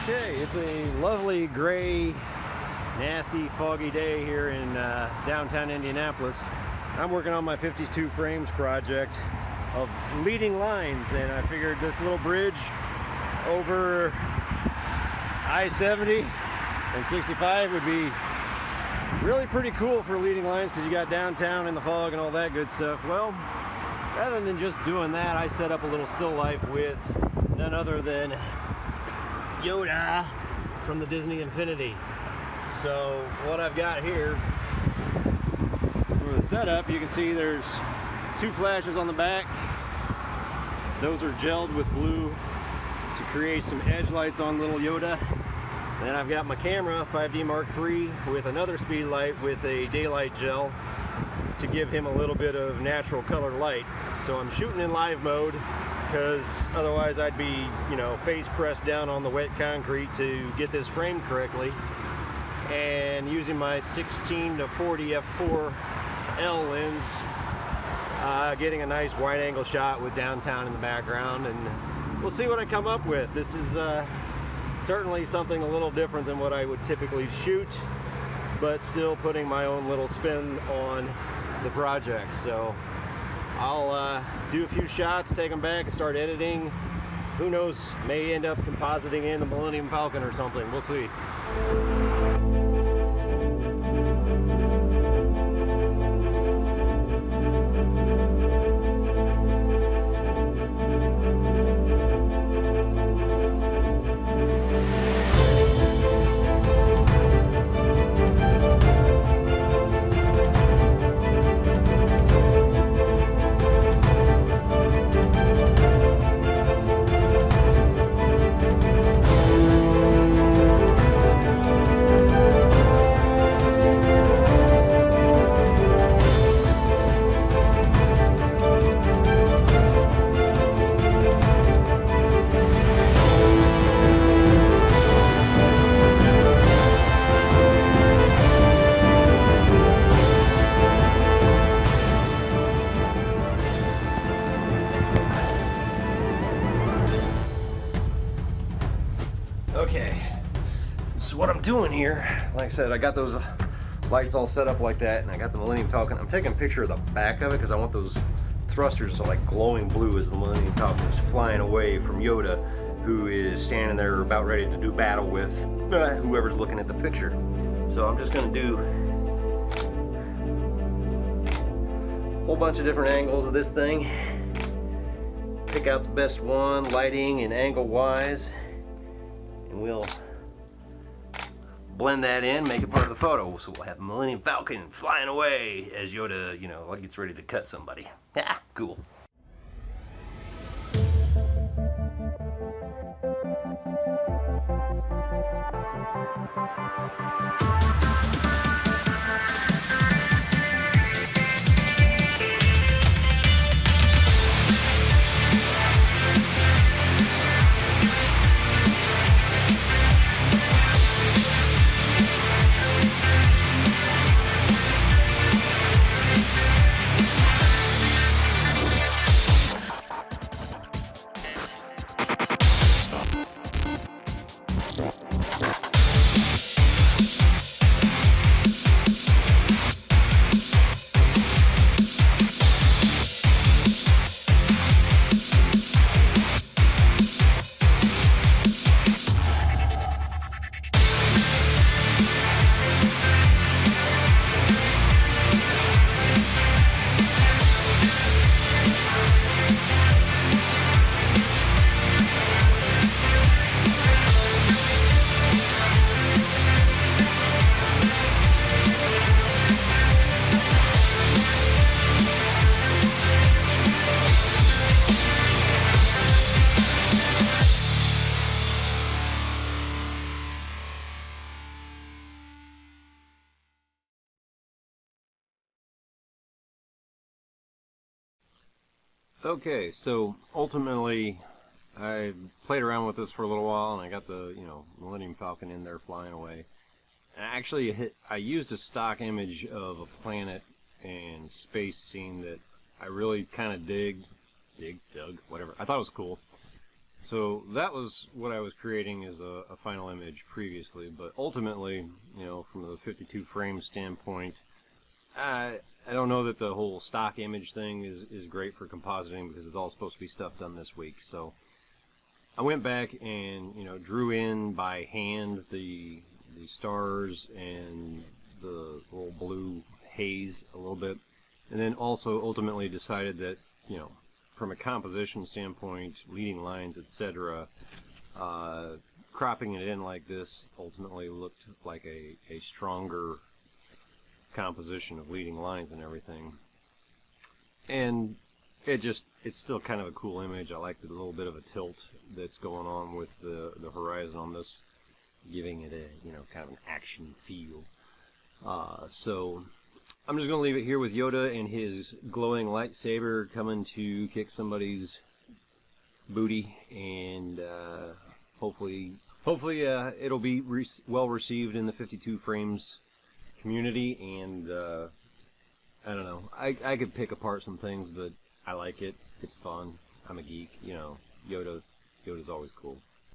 Okay, it's a lovely, gray, nasty, foggy day here in downtown Indianapolis. I'm working on my 52 frames project of leading lines, and I figured this little bridge over I-70 and 65 would be really pretty cool for leading lines because you got downtown in the fog and all that good stuff. Well, rather than just doing that, I set up a little still life with none other than Yoda from the Disney Infinity. So what I've got here for the setup, you can see there's two flashes on the back. Those are gelled with blue to create some edge lights on little Yoda. Then I've got my camera, 5D Mark III, with another speed light with a daylight gel to give him a little bit of natural color light. So I'm shooting in live mode because otherwise I'd be, face pressed down on the wet concrete to get this framed correctly. And using my 16 to 40 f4L lens, getting a nice wide angle shot with downtown in the background, and we'll see what I come up with. This is certainly something a little different than what I would typically shoot, but still putting my own little spin on the project. So I'll do a few shots, take them back and start editing. Who knows, may end up compositing in the Millennium Falcon or something. We'll see. Okay, so what I'm doing here, like I said, I got those lights all set up like that, and I got the Millennium Falcon. I'm taking a picture of the back of it because I want those thrusters to like glowing blue as the Millennium Falcon is flying away from Yoda, who is standing there about ready to do battle with whoever's looking at the picture. So I'm just going to do a whole bunch of different angles of this thing, pick out the best one, lighting and angle wise, and we'll blend that in, make it part of the photo. So we'll have the Millennium Falcon flying away as Yoda, like gets ready to cut somebody. Ah, cool. Okay, so ultimately I played around with this for a little while, and I got the Millennium Falcon in there flying away. And actually I used a stock image of a planet and space scene that I really kind of dug, whatever. I thought it was cool. So that was what I was creating as a final image previously, but ultimately, you know, from the 52 frame standpoint, I don't know that the whole stock image thing is great for compositing because it's all supposed to be stuff done this week. So I went back and, you know, drew in by hand the stars and the little blue haze a little bit, and then also ultimately decided that, you know, from a composition standpoint, leading lines, etc., cropping it in like this ultimately looked like a stronger composition of leading lines and everything. And it's still kind of a cool image. I like the little bit of a tilt that's going on with the horizon on this, giving it a, you know, kind of an action feel. So I'm just going to leave it here with Yoda and his glowing lightsaber coming to kick somebody's booty, and hopefully it'll be well received in the 52 frames community. And I don't know, I could pick apart some things, but I like it. It's fun. I'm a geek, you know. Yoda's always cool.